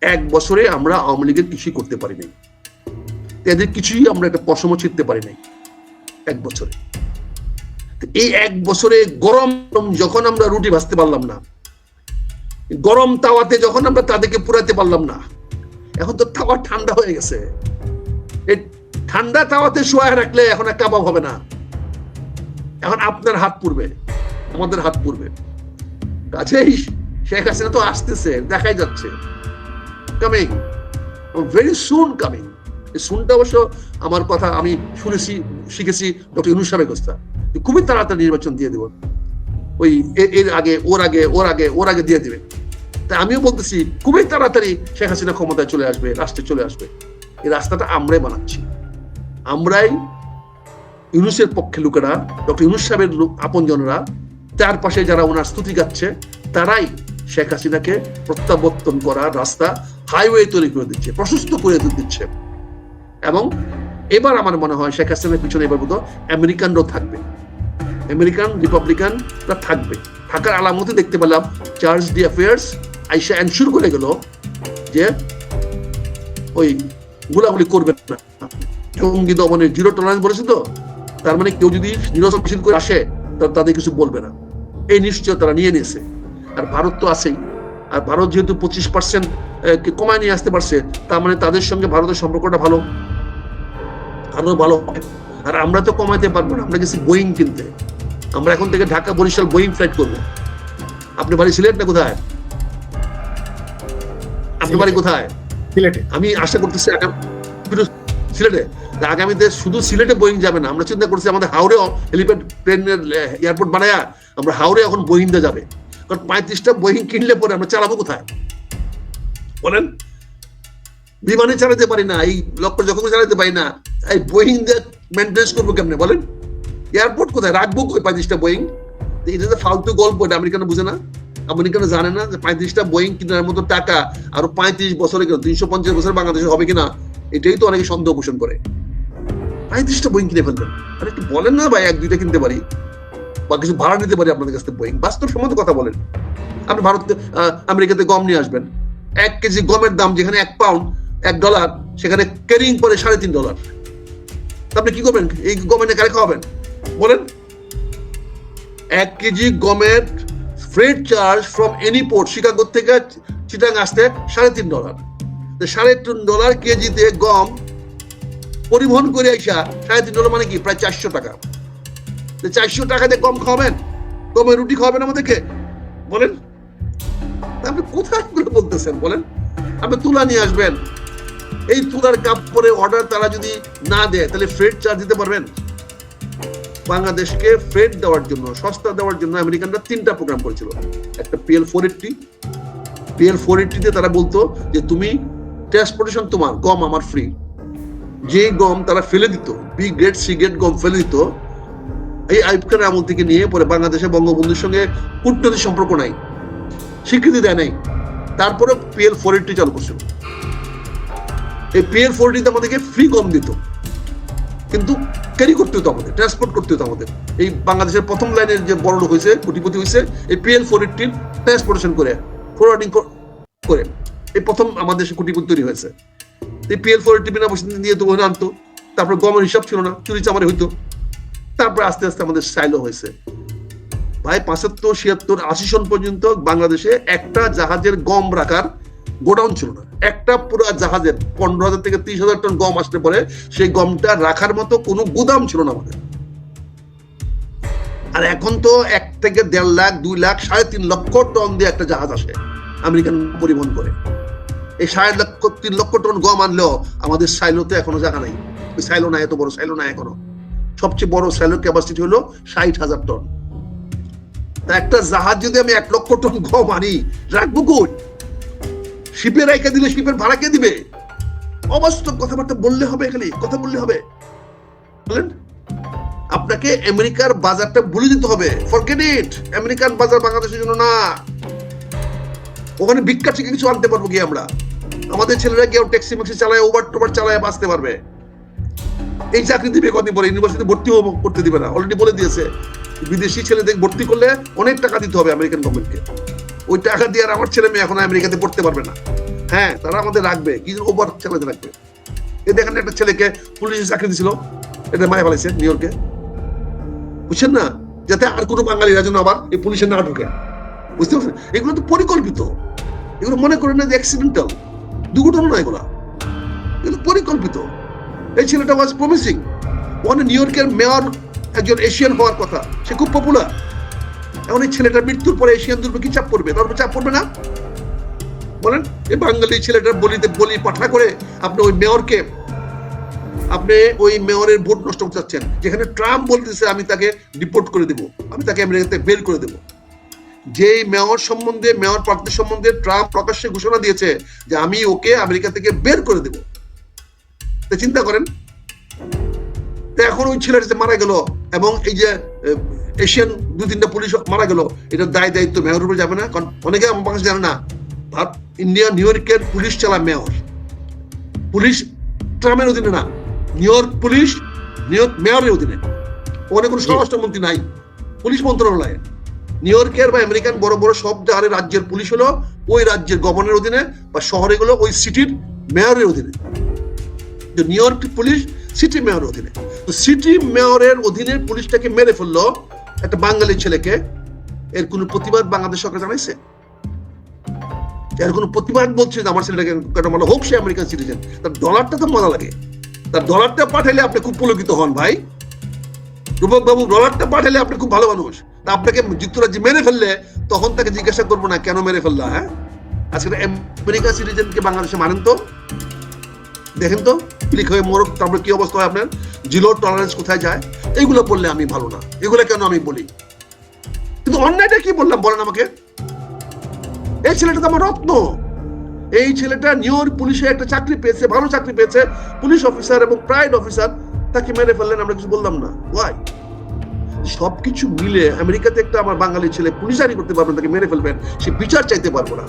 1 বছরে আমরা আওয়ামী লীগের কিছুই করতে পারি নাই, এদের কিছুই আমরা একটা পশমও ছিঁড়তে পারি নাই 1 বছরে। এই 1 বছরে গরম যখন আমরা রুটি ভাজতে পারলাম না, গরম তাওয়াতে যখন আমরা তাদেরকে পুরাতে পারলাম না, এখন তো তাওয়া ঠান্ডা হয়ে গেছে। এই ঠান্ডা তাওয়াতে শোয়া রাখলে এখন আর কাবাব হবে না, এখন আপনার হাত পুড়বে, আমাদের হাত পুড়বে। কাছেই শেখ হাসিনা তো আসতেছে, দেখাই যাচ্ছে, কামিং, ভেরি সুন কামিং। এই সুনটা অবশ্য আমার কথা আমি শুনেছি, শিখেছি ডক্টর ইউনূস সাহেবের কথা, খুবই তাড়াতাড়ি নির্বাচন দিয়ে দেব, ওই এর আগে ওর আগে দিয়ে দিবে। তাই আমিও বলতেছি খুবই তাড়াতাড়ি শেখ হাসিনা ক্ষমতায় চলে আসবে, রাষ্ট্রে চলে আসবে। এই রাস্তাটা আমরাই বানাচ্ছি, আমরাই ইউনূসের পক্ষে লোকেরা, ডক্টর ইউনূস সাহেবের আপনজনরা, চারপাশে যারা ওনার স্তুতি গাচ্ছে, তারাই শেখ হাসিনাকে প্রত্যাবর্তন করার রাস্তা, হাইওয়ে তৈরি করে দিচ্ছে, প্রশস্ত করে দিচ্ছে। এবং এবার আমার মনে হয় শেখ হাসিনার পিছনে এবার বোধ আমেরিকানরাও থাকবে, আমেরিকান রিপাবলিকানরা থাকবে। থাকার আলামতি দেখতে পেলাম, চার্জ ডি অ্যাফেয়ার্স আইসা এনশিওর করে গেল যে ওই গোলাগুলি করবে না, জঙ্গি দমনে জিরো টলারেন্স বলেছে। তো তার মানে কেউ যদি নিরসন মিছিল করে আসে তাদের কিছু বলবে না, এই নিশ্চয় তারা নিয়ে নিয়েছে। আর ভারত তো আছেই, আর ভারত যেহেতু 25% কমায় নিয়ে আসতে পারছে, তার মানে তাদের সঙ্গে ভারতের সম্পর্কটা ভালো, আরো ভালো হয়। আর আমরা তো কমাইতে পারবো না, আমরা গেছি বোয়িং কিনতে, আমরা এখন থেকে ঢাকা বরিশাল বোয়িং ফ্লাইট করবো। আপনি বাড়ি সিলেট না কোথায়? আপনি বাড়ি কোথায়? সিলেটে। আমি আশা করতেছি সিলেটে, আগামীতে শুধু সিলেটে বোয়িং যাবে না, আমরা চিন্তা করছি আমাদের হাওড়ে হেলিপ্যাড প্লেনের এয়ারপোর্ট বানায়া আমরা হাওড়ে এখন বোয়িং দিয়ে যাবে। কারণ 35টা বোয়িং কিনলে পরে আমরা চালাবো কোথায় বলেন? বিমানে চালাতে পারি না, এই লক্ষ্য যখন চালাতে পারি না, এই বোয়িং দিয়ে মেনটেন্স করবো কেমনে বলেন? এয়ারপোর্ট কোথায় রাখবো? 35টা বোয়িং, এটা যে ফালতু গল্প, এটা আমেরিকানো বুঝে না, আমেরিকানো জানে না যে 35টা বোয়িং কেনার মতো টাকা আরো 35 বছরে 350 বছর বাংলাদেশে হবে কিনা, এটাই তো অনেকে সন্দেহ পোষণ করে। 35টা বোয়িং কিনে ফেলবেন, আরে একটু বলেন না ভাই, 1-2টা কিনতে পারি বা কিছু ভাড়া নিতে পারি আপনাদের কাছ থেকে বোয়িং, বাস্তব সম্মত কথা বলেন। আপনি ভারতে আমেরিকাতে গম নিয়ে আসবেন, 1 কেজি গমের দাম যেখানে 1 পাউন্ড $1, সেখানে ক্যারিং করে $3.5। আপনি কি করবেন? এই গম এনে কারে খাওয়াবেন বলেন? 1 কেজি গমের freight charge from any port, Chicago থেকে চিটাং আসতে $3.5। $3.5 কেজিতে গম পরিবহন করে আইসা $3.5 মানে কি প্রায় 400 টাকা। 400 টাকা দিয়ে গম খাওয়াবেন, গমের রুটি খাওয়াবেন আমাদেরকে বলেন? আপনি কোথায় বলতেছেন বলেন? আপনি তুলা নিয়ে আসবেন, এই তুলার কাপড়ে অর্ডার তারা যদি না দেয় তাহলে ফ্রেট চার্জ দিতে পারবেন? বাংলাদেশকে ফ্রেট দেওয়ার জন্য, সস্তা দেওয়ার জন্য আমেরিকানরা 3টা প্রোগ্রাম করেছিল। একটা PL480 তে তারা বলতো যে তুমি ট্রান্সপোর্টেশন তোমার, গম আমার ফ্রি। যে গম তারা ফেলে দিত, বি গ্রেড সি গ্রেড গম ফেলে দিত, এই আইয়ুব খানের আমল থেকে নিয়ে পরে বাংলাদেশে বঙ্গবন্ধুর সঙ্গে কূটনৈতিক সম্পর্ক নাই, স্বীকৃতি দেয় নাই, তারপরে PL480 চালু করছিল। এই PL480 আমাদেরকে ফ্রি গম দিত, কিন্তু ক্যারি করতে হতো আমাদের, ট্রান্সপোর্ট করতে হতো আমাদের। এই বাংলাদেশের প্রথম লাইনের যে বড় লোক হয়েছে, কোটিপতি হয়েছে, এই PL480 ট্রান্সপোর্টেশন করে, ফরওয়ার্ডিং করে এই প্রথম আমাদের দেশে কোটিপতি তৈরি হয়েছে। এই PL480 বিনা পয়সা দিয়ে তো আনতো, তারপরে গমের হিসাব ছিল না, চুরি চামারি হইতো। তারপরে আস্তে আস্তে আমাদের স্টাইলও হয়েছে ভাই। 75, 76, 80 সন পর্যন্ত বাংলাদেশে একটা জাহাজের গম রাখার গোডাউন ছিল না। একটা পুরো জাহাজের 15,000 থেকে 30,000 টন গম আসতে পারে, সেই গমটা রাখার মতো কোনো গুদাম ছিল না আমাদের। আর এখন তো 1 থেকে 1.5 লাখ, 2 লাখ, 3.5 লক্ষ টন দিয়ে একটা জাহাজ আসে আমেরিকান পরিবহন করে। এই 3.5 লক্ষ টন গম আনলেও আমাদের সাইলোতে এখনো জায়গা নাই, ওই সাইলো নাই, এত বড় সাইলো নাই এখনো। সবচেয়ে বড় সাইলোর ক্যাপাসিটি হলো 60,000 টন। তা একটা জাহাজ যদি আমি 1 লক্ষ টন গম আনি, রাখবো কই? শিপে রাইখা দিলে শিপের ভাড়া কে দিবে? অবাস্তব কথাবার্তা বললে হবে, খালি কথা বললে হবে বলেন? আপনাকে আমেরিকার বাজারটা ভুলে দিতে হবে, ফরগেট ইট। আমেরিকান বাজার বাংলাদেশের জন্য না। ওখানে ভিক্ষা থেকে কিছু আনতে পারবো কি আমরা? আমাদের ছেলেরা কেউ ট্যাক্সি ম্যাক্সি চালায়, ওভার টোভার চালায় বাঁচতে পারবে। এই চাকরি দিবে কদিন পরে, ইউনিভার্সিটি ভর্তিও করতে দিবে না, অলরেডি বলে দিয়েছে। বিদেশি ছেলেদের ভর্তি করলে অনেক টাকা দিতে হবে আমেরিকান গভর্নমেন্টকে। ওই টাকা দিয়ে আর আমার ছেলে মেয়ে এখন আমেরিকাতে পড়তে পারবে না। হ্যাঁ তারা আমাদের রাখবে, কি ওভার চালাতে রাখবে। এই দেখেন একটা ছেলেকে পুলিশে চাকরি দিয়েছিল, এটা মারা ফেলেছে নিউ ইয়র্কে, বুঝছেন না, যাতে আর কোনো বাঙালিরা যেন আবার এই পুলিশে না ঢুকে। বুঝতে পারছেন, এগুলো তো পরিকল্পিত, এগুলো মনে করেন না যে অ্যাক্সিডেন্টাল দুর্ঘটনা না, এগুলো পরিকল্পিত। এই ছেলেটা ওয়াজ প্রমিসিং, ওখানে নিউ ইয়র্কের মেয়র, একজন এশিয়ান হওয়ার কথা, সে খুব পপুলার। এখন এই ছেলেটার মৃত্যুর পরে এশিয়ানদের উপর কি চাপ পড়বে? তার উপর চাপ পড়বে না? বলেন, এই বাঙালি ছেলেটার বলি পাঠা করে আপনি ওই মেয়রকে, আপনি ওই মেয়রের ভোট নষ্ট করতে চাচ্ছেন, যেখানে ট্রাম্প বলতেছে আমি তাকে ডিপোর্ট করে দেবো, আমি তাকে আমেরিকাতে বের করে দেবো। যেই মেয়র সম্বন্ধে, মেয়র প্রার্থী সম্বন্ধে ট্রাম্প প্রকাশ্যে ঘোষণা দিয়েছে যে আমি ওকে আমেরিকা থেকে বের করে দেবো। চিন্তা করেন, এখন ওই ছেলেটা মারা গেল এবং এই যে এশিয়ান 2-3টা পুলিশ মারা গেল, এটার দায় দায়িত্ব মেয়রের উপরে যাবে না? কারণ অনেকে আমার বাংলাদেশ জানে না, ইন্ডিয়া নিউ ইয়র্কের পুলিশ চালায় মেয়র, পুলিশ ট্রাম্পের অধীনে না, new York police new York মেয়রের অধীনে। ওখানে কোনো স্বরাষ্ট্রমন্ত্রী নাই, পুলিশ মন্ত্রণালয়ে। নিউ ইয়র্কের বা আমেরিকান বড় বড় সব জায়গায় রাজ্যের পুলিশ হলো ওই রাজ্যের গভর্নরের অধীনে, বা শহরে গুলো ওই সিটির মেয়রের অধীনে। নিউ ইয়র্ক পুলিশ সিটি মেয়রের অধীনে। তো সিটি মেয়রের অধীনে পুলিশটাকে মেরে ফেললো একটা বাঙালি ছেলেকে, এর কোন প্রতিবাদ বাংলাদেশ সরকার জানাইছে? এর কোন প্রতিবাদ বলছে যে আমার ছেলেটাকে কেন মারলো? হোক সে আমেরিকান সিটিজেন, তার ডলারটা তো মজা লাগে, তার ডলারটা পাঠাইলে আপনি খুব পুলকিত হন ভাই। রূপক বাবু, ডলারটা পাঠাইলে আপনি খুব ভালো মানুষ, তা আপনাকে যুক্তরাজ্যে মেরে ফেললে তখন তাকে জিজ্ঞাসা করবো না কেন মেরে ফেললা? হ্যাঁ, আজকে আমেরিকান সিটিজেনকে বাংলাদেশে মানেন তো? দেখেন তো ক্লিক হয়ে মোরক, তারপরে কি অবস্থা হয় আপনার, জিরো টলারেন্স কোথায় যায়? এগুলো বললে আমি ভালো না, এগুলো কেন আমি বলি, কিন্তু অন্যায়টা কি বললাম বলেন আমাকে? এই ছেলেটা তো আমার রত্ন, এই ছেলেটা নিউ ইয়র্ক পুলিশে একটা চাকরি পেয়েছে, ভালো চাকরি পেয়েছে, পুলিশ অফিসার এবং প্রাইড অফিসার, তাকে মেরে ফেললেন, আমরা কিছু বললাম না। ওয়াই? সবকিছু মিলে আমেরিকাতে একটা আমার বাঙালি ছেলে পুলিশ চাকরি করতে পারবেন, তাকে মেরে ফেলবেন, সে বিচার চাইতে পারবো না,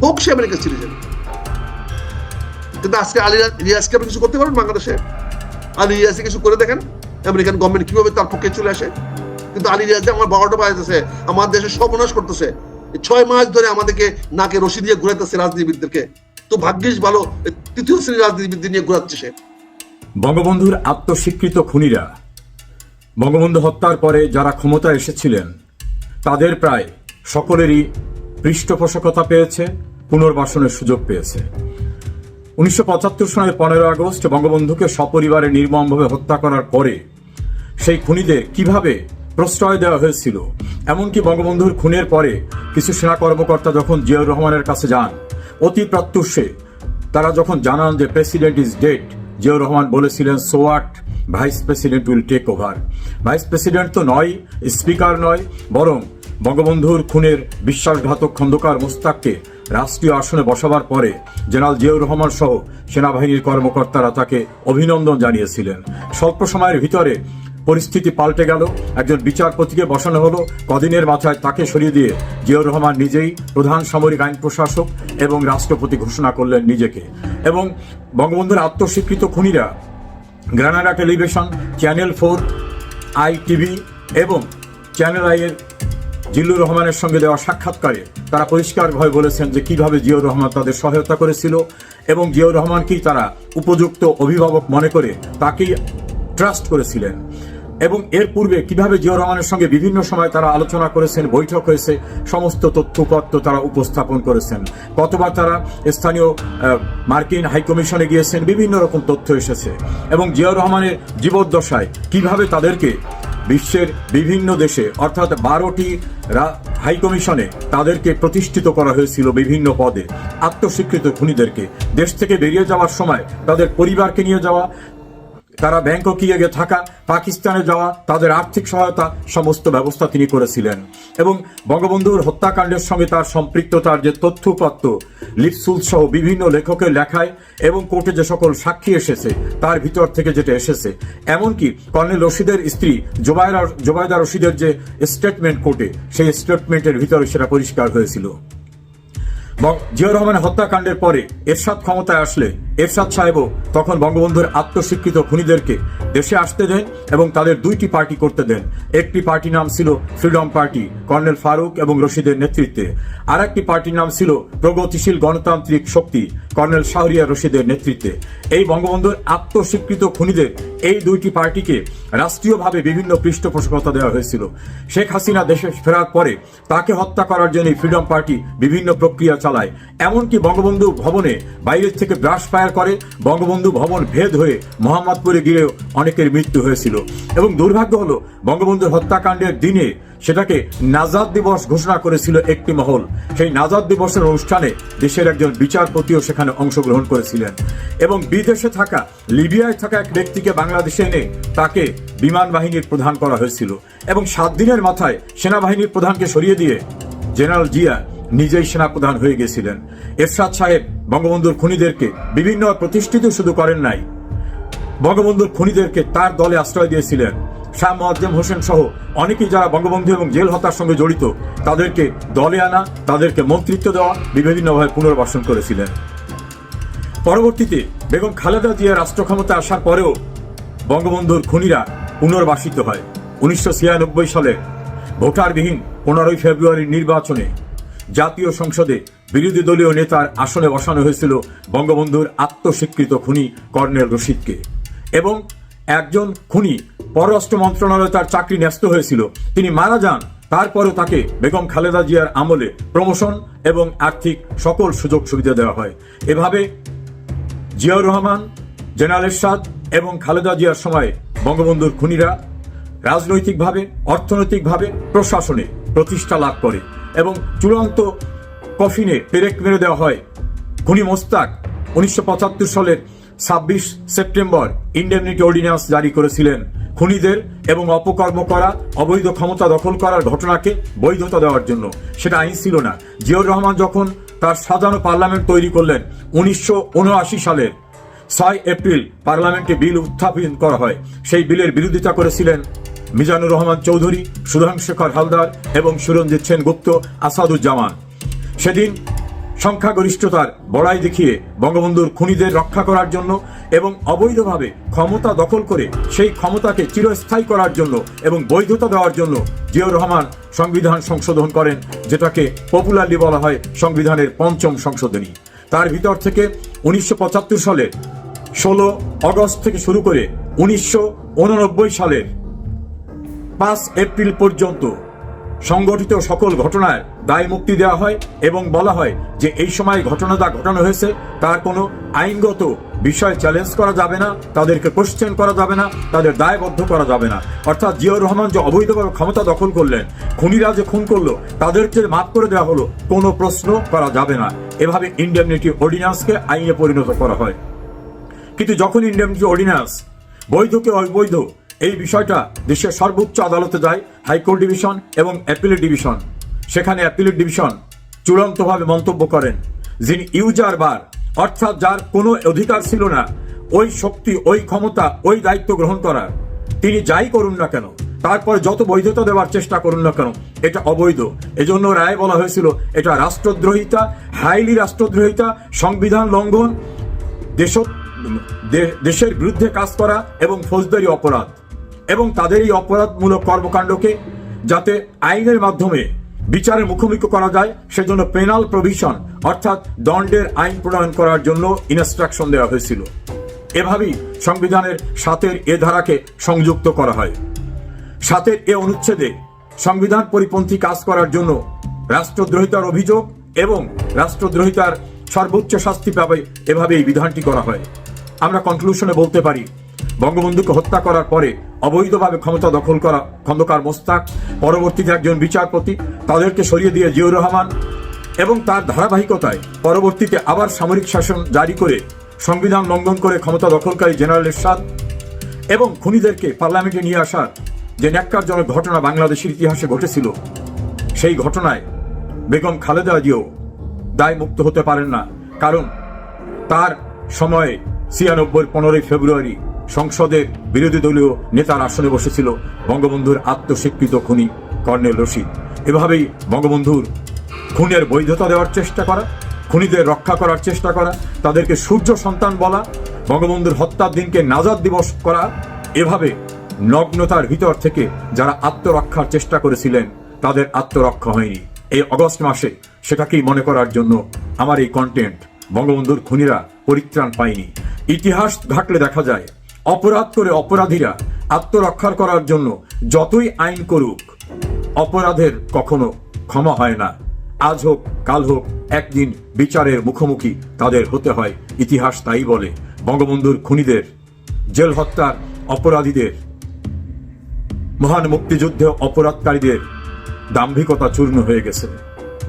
হোক সে আমেরিকান সিটিজেন। কিন্তু আজকে আলী রিয়াজকে আপনি কিছু করতে পারবেন বাংলাদেশে? আলী রিয়াজকে কিছু করে দেখেন, আমেরিকান গভর্নমেন্ট কিভাবে তার পক্ষে চলে আসে। কিন্তু আলী রিয়াজ আমার 12টা বাজাতেছে, আমার দেশে সর্বনাশ করতেছে, 6 মাস ধরে আমাদেরকে নাকে রশি দিয়ে ঘুরাইতেছে রাজনীতিবিদদেরকে। তো ভাগ্যিস ভালো, তৃতীয় শ্রেণীর রাজনীতিবিদ নিয়ে ঘুরাচ্ছে সে। বঙ্গবন্ধুর আত্মস্বীকৃত খুনিরা বঙ্গবন্ধু হত্যার পরে যারা ক্ষমতায় এসেছিলেন তাদের প্রায় সকলেরই পৃষ্ঠপোষকতা পেয়েছে, পুনর্বাসনের সুযোগ পেয়েছে। 1975 সালের 15 আগস্ট বঙ্গবন্ধুকে সপরিবারে নির্মমভাবে হত্যা করার পরে সেই খুনিদের কিভাবে প্রশ্রয় দেওয়া হয়েছিল, এমনকি বঙ্গবন্ধুর খুনের পরে কিছু সেনা কর্মকর্তা যখন জিয়াউর রহমানের কাছে যান, অতি প্রত্যুষে তারা যখন জানান যে president is dead, Ziaur Rahman বলেছিলেন so what, vice president will take over. Vice president তো নয়, স্পিকার নয়, বরং বঙ্গবন্ধুর খুনের বিশ্বাসঘাতক খন্দকার মোস্তাককে রাষ্ট্রীয় আসনে বসাবার পরে জেনারেল জিয়াউর রহমান সহ সেনাবাহিনীর কর্মকর্তারা তাকে অভিনন্দন জানিয়েছিলেন। স্বল্প সময়ের ভিতরে পরিস্থিতি পাল্টে গেল, একজন বিচারপতিকে বসানো হলো, কদিনের মাথায় তাকে সরিয়ে দিয়ে জিয়াউর রহমান নিজেই প্রধান সামরিক আইন প্রশাসক এবং রাষ্ট্রপতি ঘোষণা করলেন নিজেকে। এবং বঙ্গবন্ধুর আত্মস্বীকৃত খুনিরা গ্রানাডা টেলিভিশন, চ্যানেল 4, ITV এবং চ্যানেল আই এর জিল্লুর রহমানের সঙ্গে দেওয়া সাক্ষাৎকারে তারা পরিষ্কারভাবে বলেছেন যে কিভাবে জিয়াউর রহমান তাদের সহায়তা করেছিল এবং জিয়াউর রহমানকেই তারা উপযুক্ত অভিভাবক মনে করে তাকেই ট্রাস্ট করেছিলেন। এবং এর পূর্বে কিভাবে জিয়াউর রহমানের সঙ্গে বিভিন্ন সময় তারা আলোচনা করেছেন, বৈঠক হয়েছে, সমস্ত তথ্যপত্র তারা উপস্থাপন করেছেন। কতবার তারা স্থানীয় মার্কিন হাইকমিশনে গিয়েছেন, বিভিন্ন রকম তথ্য এসেছে। এবং জিয়াউর রহমানের জীবদ্দশায় কিভাবে তাদেরকে বিশ্বের বিভিন্ন দেশে অর্থাৎ 12টি হাইকমিশনে তাদেরকে প্রতিষ্ঠিত করা হয়েছিল বিভিন্ন পদে। আত্মস্বীকৃত খুনিদেরকে দেশ থেকে বেরিয়ে যাওয়ার সময় তাদের পরিবারকে নিয়ে যাওয়া, তারা ব্যাংককে গিয়ে থাকা, পাকিস্তানে যাওয়া, তাদের আর্থিক সহায়তা, সমস্ত ব্যবস্থা তিনি করেছিলেন। এবং বঙ্গবন্ধুর হত্যাকাণ্ডের সঙ্গে তার সম্পৃক্ততার যে তথ্যপত্র, লিপসুল সহ বিভিন্ন লেখকের লেখায় এবং কোর্টে যে সকল সাক্ষী এসেছে তার ভিতর থেকে যেটা এসেছে, এমনকি কর্নেল রশিদের স্ত্রী জোবায়দা রশিদের যে স্টেটমেন্ট কোর্টে, সেই স্টেটমেন্টের ভিতরে সেটা পরিষ্কার হয়েছিল। জিয়াউর রহমানের হত্যাকাণ্ডের পরে এরশাদ ক্ষমতায় আসলে এরশাদ সাহেবও তখন বঙ্গবন্ধুর আত্মস্বীকৃত খুনিদেরকে দেশে আসতে দেন এবং তাদের দুইটি পার্টি করতে দেন। একটি পার্টির নাম ছিল ফ্রিডম পার্টি, কর্নেল ফারুক এবং রশিদের নেতৃত্বে। আর একটি পার্টির নাম ছিল প্রগতিশীল গণতান্ত্রিক শক্তি, কর্নেল শাহরিয়ার রশিদের নেতৃত্বে। এই বঙ্গবন্ধুর আত্মস্বীকৃত খুনিদের এই দুইটি পার্টিকে রাষ্ট্রীয়ভাবে বিভিন্ন পৃষ্ঠপোষকতা দেওয়া হয়েছিল। শেখ হাসিনা দেশে ফেরার পরে তাকে হত্যা করার জন্য ফ্রিডম পার্টি বিভিন্ন প্রক্রিয়া চালায়। এমনকি বঙ্গবন্ধু ভবনে বাইরের থেকে ব্রাশ ফায়ার করে বঙ্গবন্ধু ভবন ভেদ হয়ে মোহাম্মদপুরে গিয়েও অনেকের মৃত্যু হয়েছিল। এবং দুর্ভাগ্য হলো বঙ্গবন্ধুর হত্যাকাণ্ডের দিনে সেটাকে নাজাত দিবস ঘোষণা করেছিল একটি মহল। সেই নাজাত দিবসের অনুষ্ঠানে দেশের একজন বিচারপতিও সেখানে অংশগ্রহণ করেছিলেন এবং বিদেশে থাকা, লিবিয়ায় থাকা এক ব্যক্তিকে বাংলাদেশে এনে তাকে বিমান বাহিনীর প্রধান করা হয়েছিল এবং 7 দিনের মাথায় সেনাবাহিনীর প্রধানকে সরিয়ে দিয়ে জেনারেল জিয়া নিজেই সেনাপ্রধান হয়ে গেছিলেন। এরশাদ সাহেব বঙ্গবন্ধুর খুনিদেরকে বিভিন্ন প্রতিষ্ঠিত শুধু করেন নাই, বঙ্গবন্ধুর খুনিদেরকে তার দলে আশ্রয় দিয়েছিলেন। শাহ মোয়াজ্জেম হোসেন সহ অনেকেই যারা বঙ্গবন্ধু এবং জেল হত্যার সঙ্গে জড়িত তাদেরকে দলে আনা, তাদেরকে মন্ত্রিত্ব দেওয়া, বিভিন্নভাবে পুনর্বাসন করেছিলেন। পরবর্তীতে বেগম খালেদা জিয়া রাষ্ট্র ক্ষমতা আসার পরেও বঙ্গবন্ধুর খুনিরা পুনর্বাসিত হয়। 1996 সালে ভোটারবিহীন 15 ফেব্রুয়ারির নির্বাচনে জাতীয় সংসদে বিরোধী দলীয় নেতার আসনে বসানো হয়েছিল বঙ্গবন্ধুর আত্মস্বীকৃত খুনি কর্নেল রশিদকে। এবং একজন খুনি পররাষ্ট্র মন্ত্রণালয়ে তার চাকরি ন্যস্ত হয়েছিল, তিনি মারা যান। তারপরেও তাকে বেগম খালেদা জিয়ার আমলে প্রমোশন এবং আর্থিক সকল সুযোগ সুবিধা দেওয়া হয়। এভাবে জিয়াউর রহমান, জেনারেল এরশাদ এবং খালেদা জিয়ার সময়ে বঙ্গবন্ধুর খুনিরা রাজনৈতিকভাবে, অর্থনৈতিকভাবে, প্রশাসনে প্রতিষ্ঠা লাভ করে এবং চূড়ান্ত কফিনে পেরেক মেরে দেওয়া হয়। খুনি মোস্তাক 1975 সালের 26 সেপ্টেম্বর ইন্ডেমনিটি অর্ডিন্যান্স জারি করেছিলেন খুনিদের এবং অপকর্ম করা, অবৈধ ক্ষমতা দখল করার ঘটনাকে বৈধতা দেওয়ার জন্য। সেটা আইন ছিল না। জিয়াউর রহমান যখন তার সাজানো পার্লামেন্ট তৈরি করলেন 1979 সালের 6 এপ্রিল পার্লামেন্টে বিল উত্থাপন করা হয়। সেই বিলের বিরোধিতা করেছিলেন মিজানুর রহমান চৌধুরী, সুধাংশেখর হালদার এবং সুরঞ্জিত সেনগুপ্ত, আসাদুজ্জামান। সেদিন সংখ্যাগরিষ্ঠতার বড়াই দেখিয়ে বঙ্গবন্ধুর খুনিদের রক্ষা করার জন্য এবং অবৈধভাবে ক্ষমতা দখল করে সেই ক্ষমতাকে চিরস্থায়ী করার জন্য এবং বৈধতা দেওয়ার জন্য জিয়াউর রহমান সংবিধান সংশোধন করেন, যেটাকে পপুলারলি বলা হয় সংবিধানের 5ম সংশোধনী। তার ভিতর থেকে 1975 সালের 16 অগস্ট থেকে শুরু করে 1989 সালের 5 এপ্রিল পর্যন্ত সংগঠিত সকল ঘটনায় দায় মুক্তি দেওয়া হয় এবং বলা হয় যে এই সময় ঘটনাটা ঘটানো হয়েছে তার কোনো আইনগত বিষয় চ্যালেঞ্জ করা যাবে না, তাদেরকে কোশ্চেন করা যাবে না, তাদের দায়বদ্ধ করা যাবে না। অর্থাৎ জিয়াউর রহমান যে অবৈধভাবে ক্ষমতা দখল করলেন, খুনিরা যে খুন করলো, তাদেরকে মাফ করে দেওয়া হলো, কোনো প্রশ্ন করা যাবে না। এভাবে ইন্ডেমনিটি অর্ডিন্যান্সকে আইনে পরিণত করা হয়। কিন্তু যখন ইন্ডেমনিটি অর্ডিন্যান্স বৈধ কে অবৈধ এই বিষয়টা দেশের সর্বোচ্চ আদালতে যায়, হাইকোর্ট ডিভিশন এবং অ্যাপিলেট ডিভিশন, সেখানে অ্যাপিলেট ডিভিশন চূড়ান্তভাবে মন্তব্য করেন যিনি ইউজার বার, অর্থাৎ যার কোনো অধিকার ছিল না ওই শক্তি, ওই ক্ষমতা, ওই দায়িত্ব গ্রহণ করার, তিনি যাই করুন না কেন, তারপরে যত বৈধতা দেওয়ার চেষ্টা করুন না কেন, এটা অবৈধ। এজন্য রায় বলা হয়েছিল এটা রাষ্ট্রদ্রোহিতা, হাইলি রাষ্ট্রদ্রোহিতা, সংবিধান লঙ্ঘন, দেশের বিরুদ্ধে কাজ করা এবং ফৌজদারি অপরাধ। এবং তাদের এই অপরাধমূলক কর্মকাণ্ডকে যাতে আইনের মাধ্যমে বিচারের মুখোমুখি করা যায় সেজন্য পেনাল প্রভিশন অর্থাৎ দণ্ডের আইন প্রণয়ন করার জন্য ইনস্ট্রাকশন দেওয়া হয়েছিল। এভাবেই সংবিধানের 7 এ ধারাকে সংযুক্ত করা হয়। 7 এ অনুচ্ছেদে সংবিধান পরিপন্থী কাজ করার জন্য রাষ্ট্রদ্রোহিতার অভিযোগ এবং রাষ্ট্রদ্রোহিতার সর্বোচ্চ শাস্তি পাবে, এভাবে এই বিধানটি করা হয়। আমরা কনক্লুশনে বলতে পারি বঙ্গবন্ধুকে হত্যা করার পরে অবৈধভাবে ক্ষমতা দখল করা খন্দকার মোস্তাক, পরবর্তীতে একজন বিচারপতি, তাদেরকে সরিয়ে দিয়ে জিয়াউর রহমান এবং তার ধারাবাহিকতায় পরবর্তীতে আবার সামরিক শাসন জারি করে সংবিধান লঙ্ঘন করে ক্ষমতা দখলকারী জেনারেল এরশাদ এবং খুনিদেরকে পার্লামেন্টে নিয়ে আসার যে ন্যাক্কারজনক ঘটনা বাংলাদেশের ইতিহাসে ঘটেছিল, সেই ঘটনায় বেগম খালেদা জিয়াও দায় মুক্ত হতে পারেন না। কারণ তার সময়ে 96 15 ফেব্রুয়ারি সংসদের বিরোধী দলীয় নেতার আসনে বসেছিল বঙ্গবন্ধুর আত্মস্বীকৃত খুনি কর্নেল রশিদ। এভাবেই বঙ্গবন্ধুর খুনের বৈধতা দেওয়ার চেষ্টা করা, খুনিদের রক্ষা করার চেষ্টা করা, তাদেরকে সূর্য সন্তান বলা, বঙ্গবন্ধুর হত্যার দিনকে নাজাত দিবস করা, এভাবে নগ্নতার ভিতর থেকে যারা আত্মরক্ষার চেষ্টা করেছিলেন তাদের আত্মরক্ষা হয়নি। এই অগস্ট মাসে সেটাকেই মনে করার জন্য আমার এই কন্টেন্ট। বঙ্গবন্ধুর খুনিরা পরিত্রাণ পায়নি। ইতিহাস ঘাটলে দেখা যায় অপরাধ করে অপরাধীরা আত্মরক্ষার করার জন্য যতই আইন করুক, অপরাধের কখনো ক্ষমা হয় না। আজ হোক কাল হোক একদিন বিচারের মুখোমুখি তাদের হতে হয়। ইতিহাস তাই বলে। বঙ্গবন্ধুর খুনিদের, জেল হত্যার অপরাধীদের, মহান মুক্তিযুদ্ধে অপরাধকারীদের দাম্ভিকতা চূর্ণ হয়ে গেছে।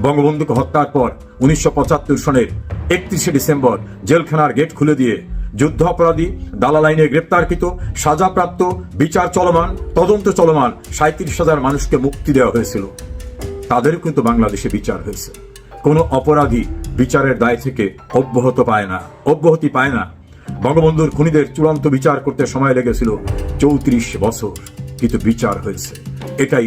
বঙ্গবন্ধুকে হত্যার পর 1975 সনের 31শে ডিসেম্বর জেলখানার গেট খুলে দিয়ে যুদ্ধ অপরাধী, দালাল আইনে গ্রেপ্তারকৃত, সাজাপ্রাপ্ত, বিচার চলমান, তদন্ত চলমান 37,000 মানুষকে মুক্তি দেওয়া হয়েছিল। তাদেরও কিন্তু বাংলাদেশে বিচার হয়েছে। কোনো অপরাধী বিচারের দায় থেকে অব্যাহতি পায় না। বঙ্গবন্ধুর খুনিদের চূড়ান্ত বিচার করতে সময় লেগেছিল 34 বছর, কিন্তু বিচার হয়েছে। এটাই